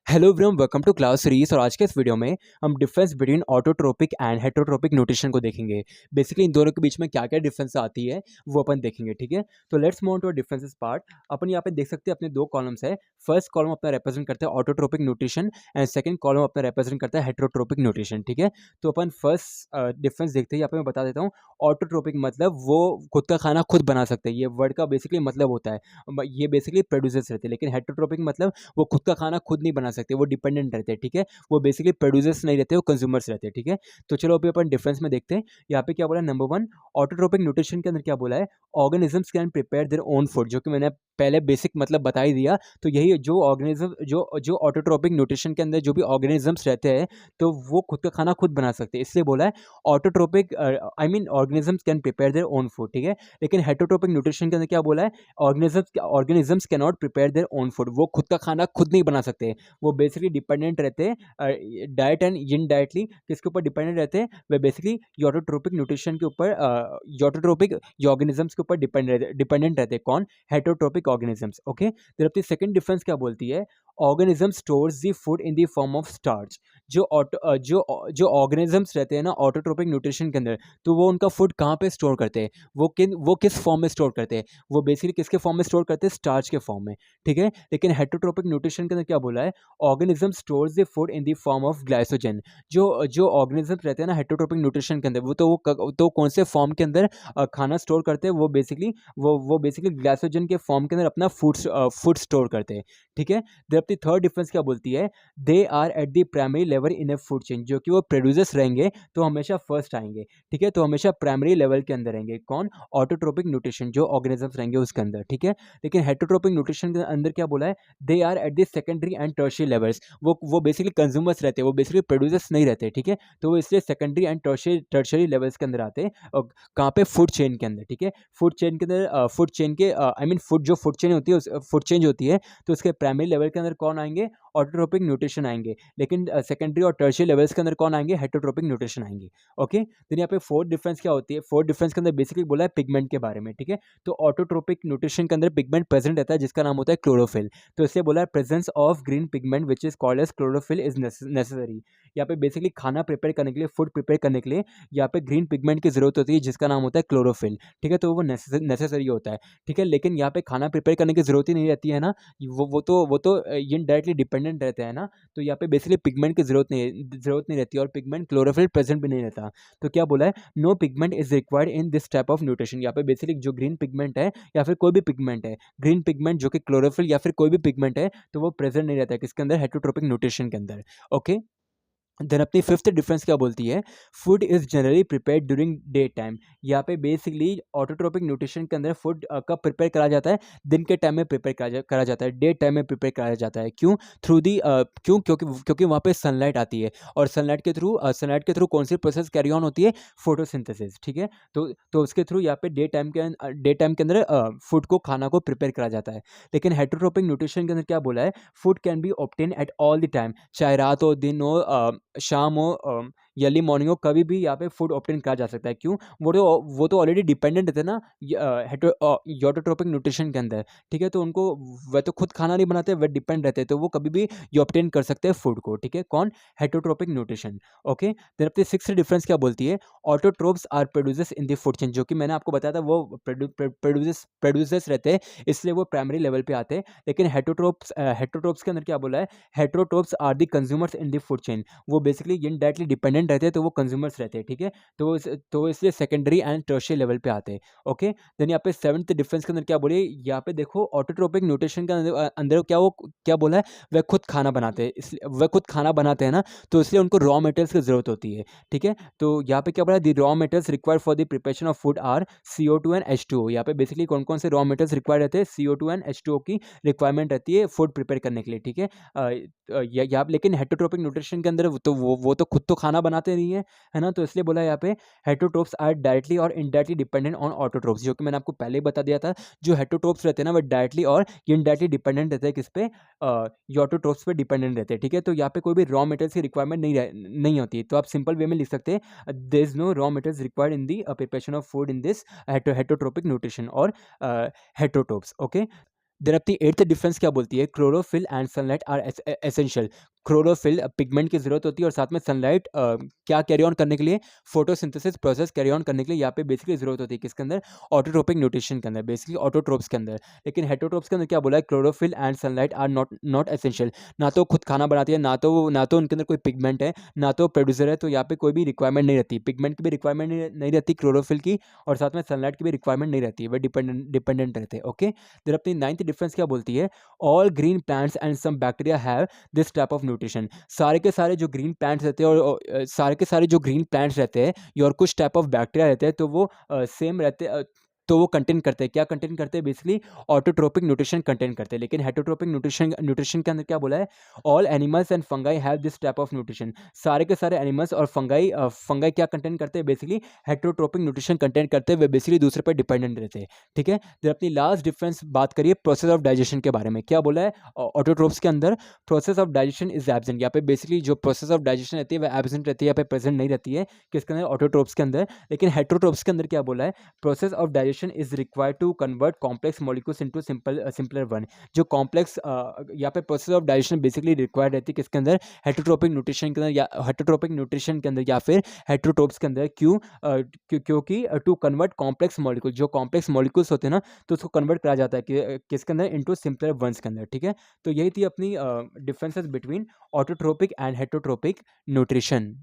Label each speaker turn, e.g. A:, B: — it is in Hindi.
A: Hello everyone, welcome to class series. और आज के इस वीडियो में हम difference between autotrophic and heterotrophic nutrition को देखेंगे। बेसिकली इन दोनों के बीच में क्या क्या डिफरेंस आती है वो अपन देखेंगे। ठीक है, तो let's move on to differences part. अपन यहाँ पे देख सकते हैं अपने दो कॉलम्स है। फर्स्ट कॉलम अपना रिप्रेजेंट करता है autotrophic nutrition and second column अपना रिप्रेजेंट करता है हेटरोट्रोपिक न्यूट्रिशन। ठीक है, तो अपन फर्स्ट डिफरेंस देखते हैं। यहाँ पे मैं बता देता हूँ। ऑटोट्रोपिक मतलब वो खुद का खाना खुद बना सकते हैं, ये वर्ड का बेसिकली मतलब होता है। ये बेसिकली प्रोड्यूसर्स रहते हैं। लेकिन हेटरोट्रोपिक मतलब वो खुद का खाना खुद नहीं बना सकते, वो डिपेंडेंट रहते हैं। ठीक है, वो बेसिकली प्रोड्यूसर्स नहीं रहते, वो कंज्यूमर्स रहते हैं। ठीक है, तो चलो अभी अपन डिफरेंस में देखते हैं। यहाँ पे क्या बोला, नंबर वन, ऑटोट्रोपिक न्यूट्रिशन के अंदर क्या बोला है, organisms can prepare their own food, जो कि मैंने पहले बेसिक मतलब बता ही दिया। तो यही जो ऑर्गेनिज्म जो जो ऑटोट्रोपिक न्यूट्रिशन के अंदर जो भी ऑर्गेनिजम्स रहते हैं तो वो खुद का खाना खुद बना सकते हैं, इसलिए बोला है autotrophic I mean organisms can prepare their own food. ठीक है, लेकिन हेटरोट्रोपिक न्यूट्रिशन के अंदर क्या बोला है, organisms can not prepare their own food, वो खुद का खाना खुद नहीं बना सकते। वो बेसिकली डिपेंडेंट रहते हैं डाइट एंड इनडायरेक्टली किसके ऊपर डिपेंडेंट रहते हैं, वे बेसिकली यूरोट्रोपिक न्यूट्रिशन के ऊपर, यूरोट्रोपिक ऑर्गेनिजम्स के ऊपर डिपेंडेंट रहते हैं। कौन? Heterotrophic organisms. ओके, फिर अपनी सेकंड डिफरेंस क्या बोलती है, organism stores the food in the form of starch. जो ऑर्गेनिजम्स रहते हैं ना ऑटोट्रोपिक न्यूट्रिशन के अंदर, तो वो उनका फूड कहाँ पे स्टोर करते हैं, वो किस फॉर्म में स्टोर करते हैं, वो बेसिकली किसके फॉर्म में स्टोर करते हैं, स्टार्च के फॉर्म में। ठीक है, लेकिन हेटरोट्रोपिक न्यूट्रिशन के अंदर क्या बोला है, organism stores the food in the form of glycogen. जो जो ऑर्गेनिजम्स रहते हैं ना हेटरोट्रोपिक न्यूट्रिशन के अंदर, वो कौन से फॉर्म के अंदर खाना स्टोर करते हैं, वो बेसिकली ग्लाइकोजन के फॉर्म के अंदर अपना फूड स्टोर करते हैं। ठीक है, देन अपनी थर्ड डिफरेंस क्या बोलती है, they are at the primary level in a food chain, जो कि वो प्रोड्यूसर्स रहेंगे तो हमेशा फर्स्ट आएंगे। ठीक है, तो हमेशा प्राइमरी लेवल के अंदर रहेंगे। कौन? ऑटोट्रोपिक न्यूट्रिशन, जो ऑर्गेनिजम्स रहेंगे उसके अंदर। ठीक है, लेकिन हेटरोट्रोपिक न्यूट्रिशन के अंदर क्या बोला है, they are at the secondary and tertiary levels, वो बेसिकली कंज्यूमर्स रहते हैं, वो बेसिकली प्रोड्यूसर्स नहीं रहते। ठीक है, तो वो इसलिए सेकेंडरी एंड टर्शियरी लेवल्स के अंदर आते हैं। और कहाँ पे? फूड चेन के अंदर। ठीक है, फूड चेन के अंदर, फूड चेन के आई मीन फूड जो फूड चेन होती है, फूड चेंज होती है, तो उसके प्राइमरी लेवल के अंदर कौन आएंगे? ऑटोट्रोपिक न्यूट्रिशन आएंगे। लेकिन सेकेंडरी और टर्शियरी लेवल्स के अंदर कौन आएंगे? हेटरोट्रोपिक न्यूट्रिशन आएंगे। ओके, देन यहाँ पे फोर्थ डिफरेंस क्या होती है, फोर्थ डिफरेंस के अंदर बेसिकली बोला है पिगमेंट के बारे में। ठीक है, तो ऑटोट्रोपिक न्यूट्रिशन के अंदर पिगमेंट प्रेजेंट रहता है जिसका नाम होता है क्लोरोफिल। तो इसलिए बोला है presence of green pigment which is called as chlorophyll is necessary. यहाँ पे बेसिकली खाना प्रिपेयर करने के लिए, फूड प्रिपेयर करने के लिए यहाँ पे ग्रीन पिगमेंट की जरूरत होती है जिसका नाम होता है क्लोरोफिल। ठीक है, तो वो नेसेसरी होता है। ठीक है, लेकिन यहाँ पे खाना प्रिपेयर करने की जरूरत ही नहीं रहती है ना, वो तो इनडायरेक्टली डिपेंडेंट रहते हैं ना, तो यहाँ पे बेसिकली पिगमेंट की जरूरत नहीं रहती, और पिगमेंट क्लोरोफिल प्रेजेंट भी नहीं रहता। तो क्या बोला है, no pigment is required in this type of nutrition. यहाँ पे बेसिकली जो ग्रीन पिगमेंट है या फिर कोई भी पिगमेंट है, ग्रीन पिगमेंट जो कि क्लोरोफिल या फिर कोई भी पिगमेंट है, तो वो प्रेजेंट नहीं रहता है किसके अंदर? हेटरोट्रोपिक न्यूट्रिशन के अंदर। ओके, देन अपनी फिफ्थ डिफरेंस क्या बोलती है, food is generally prepared during day time. यहाँ पे बेसिकली ऑटोट्रोपिक न्यूट्रिशन के अंदर फूड कब प्रिपेयर करा जाता है? दिन के टाइम में प्रिपेयर करा जाता है, डे टाइम में प्रिपेयर करा जाता है। क्यों? थ्रू दी क्यों? क्योंकि वहाँ पे सनलाइट आती है, और सनलाइट के थ्रू कौन सी प्रोसेस कैरी ऑन होती है? फोटोसिंथेसिस। ठीक है, तो उसके थ्रू यहाँ पे डे टाइम के अंदर फूड को, खाना को प्रिपेयर करा जाता है। लेकिन हेटरोट्रोपिक न्यूट्रिशन के अंदर क्या बोला है, food can be obtain at all the time, चाहे रात हो, दिन हो, शाम हो, अर्ली मॉर्निंग हो, कभी भी यहाँ पे फूड ऑब्टेन करा जा सकता है। क्यों? वो तो ऑलरेडी डिपेंडेंट रहते हैं ना यूरोट्रोपिक न्यूट्रिशन के अंदर। ठीक है, तो उनको, वह तो खुद खाना नहीं बनाते, वह डिपेंड रहते हैं, तो वो कभी भी ये ऑब्टेन कर सकते हैं फूड को। ठीक है, कौन? Heterotrophic nutrition. ओके, देन अपनी सिक्स्थ डिफरेंस क्या बोलती है, autotrophs are producers in the food chain, जो कि मैंने आपको बताया था, वो प्रोड्यूसर्स रहते हैं, इसलिए वो प्राइमरी लेवल पे आते हैं। लेकिन हेटरोट्रोप्स के अंदर क्या बोला है, heterotrophs are the consumers in the food chain, वो बेसिकली इनडायरेक्टली डिपेंडेंट रहते हैं, तो वो कंज्यूमर्स रहते हैं। ठीक है, तो इसलिए सेकेंडरी एंड टर्शियरी लेवल पे आते हैं। ओके, देन यहाँ पे सेवंथ डिफरेंस के अंदर क्या बोले, यहाँ पे देखो ऑटोट्रोपिक न्यूट्रिशन के अंदर क्या बोला है, वह खुद खाना बनाते हैं, इसलिए वह खुद खाना बनाते हैं ना, तो इसलिए उनको रॉ मटेरियल्स की जरूरत होती है। ठीक है, तो यहाँ पे क्या बोला, the raw materials required for the preparation of food are CO2 and H2O। यहाँ पे बेसिकली कौन कौन से रॉ मटेरियल्स रिक्वायर्ड रहते हैं? CO2 एंड H2O की रिक्वायरमेंट रहती है फूड प्रिपेयर करने के लिए। ठीक है, यहाँ लेकिन हेटरोट्रोपिक न्यूट्रिशन के अंदर वो तो खुद तो खाना बनाते नहीं है ना, तो इसलिए बोला यहाँ पे हेटरोट्रोप्स आर डायरेक्टली और इनडायरेक्टली डिपेंडेंट ऑन ऑटोट्रोप्स, जो कि मैंने आपको पहले ही बता दिया था। जो हेटरोट्रोप्स रहते हैं ना, वो डायरेक्टली और इनडायरेक्टली डिपेंडेंट रहते हैं किस पे? ऑटोट्रोप्स पे डिपेंडेंट रहते हैं। ठीक है, तो यहाँ पे कोई भी रॉ मटेरियल्स की रिक्वायरमेंट नहीं होती, तो आप सिंपल वे में लिख सकते हैं, there is no raw materials required in the preparation of food in this heterotrophic nutrition और हेटरोट्रोप्स। ओके, देन अपनी एट्थ डिफरेंस क्या बोलती है, chlorophyll and sunlight are essential. Chlorophyll pigment की जरूरत होती है और साथ में सनलाइट क्या कैरी ऑन करने के लिए, फोटोसिंथेसिस प्रोसेस कैरी ऑन करने के लिए यहाँ पे बेसिकली जरूरत होती है किसके अंदर, ऑटोट्रोपिक न्यूट्रिशन के अंदर, बेसिकली ऑटोट्रोप्स के अंदर। लेकिन हेटरोट्रोप्स के अंदर क्या बोला है, chlorophyll and sunlight are not not essential. ना तो खुद खाना बनाती है, ना तो उनके अंदर कोई पिगमेंट है, ना तो प्रोड्यूसर है, तो यहाँ पे कोई भी रिक्वायरमेंट नहीं रहती, पिगमेंट की भी रिक्वायरमेंट नहीं रहती क्लोरोफिल की, और साथ में सनलाइट की भी रिक्वायरमेंट नहीं रहती है, वे डिपेंडेंट रहते हैं। ओके, फिर अपनी नाइन्थ डिफरेंस क्या बोलती है, all green plants and some bacteria have this type of nutrition. सारे के सारे जो ग्रीन प्लांट्स रहते हैं और सारे के सारे जो ग्रीन प्लांट्स रहते हैं या और कुछ टाइप ऑफ बैक्टीरिया रहते हैं, तो वो सेम रहते हैं, तो वो कंटेन करते हैं, क्या कंटेन करते हैं, बेसिकली ऑटोट्रोपिक न्यूट्रिशन कंटेन करते हैं। लेकिन हेटरोट्रोपिक न्यूट्रिशन के अंदर क्या बोला है, all animals and fungi have this type of nutrition. सारे के सारे एनिमल्स और फंगाई क्या कंटेन करते हैं, बेसिकली हेटरोट्रोपिक न्यूट्रिशन कंटेन करते हैं, वे बेसिकली दूसरे पर डिपेंडेंट रहते हैं। ठीक है, फिर अपनी लास्ट डिफरेंस बात करिए प्रोसेस ऑफ डाइजेशन के बारे में। क्या बोला है, ऑटोट्रोप्स के अंदर process of digestion is absent. यहाँ पे बेसिकली जो प्रोसेस ऑफ डाइजेशन रहती है वह एब्सेंट रहती है, यहाँ पे प्रेजेंट नहीं रहती है किसके अंदर, ऑटोट्रोप्स के अंदर। लेकिन हेटरोट्रोप्स के अंदर क्या बोला है, process of digestion is required to convert complex molecules into simpler one. जो कॉम्प्लेक्स यहाँ पे process of digestion basically required रहती है किसके अंदर, हेटरोट्रोपिक न्यूट्रिशन के अंदर, या हेटरोट्रोपिक न्यूट्रिशन के अंदर या फिर हेटरोट्रोप्स के अंदर। क्योंकि टू कन्वर्ट कॉम्प्लेक्स मॉलिक्यूल, जो कॉम्प्लेक्स मॉलिक्यूल्स होते हैं ना, तो उसको कन्वर्ट करा जाता है किसके अंदर, इनटू सिंपलर वंस के अंदर। ठीक है, तो यही थी अपनी differences between autotrophic and heterotrophic nutrition.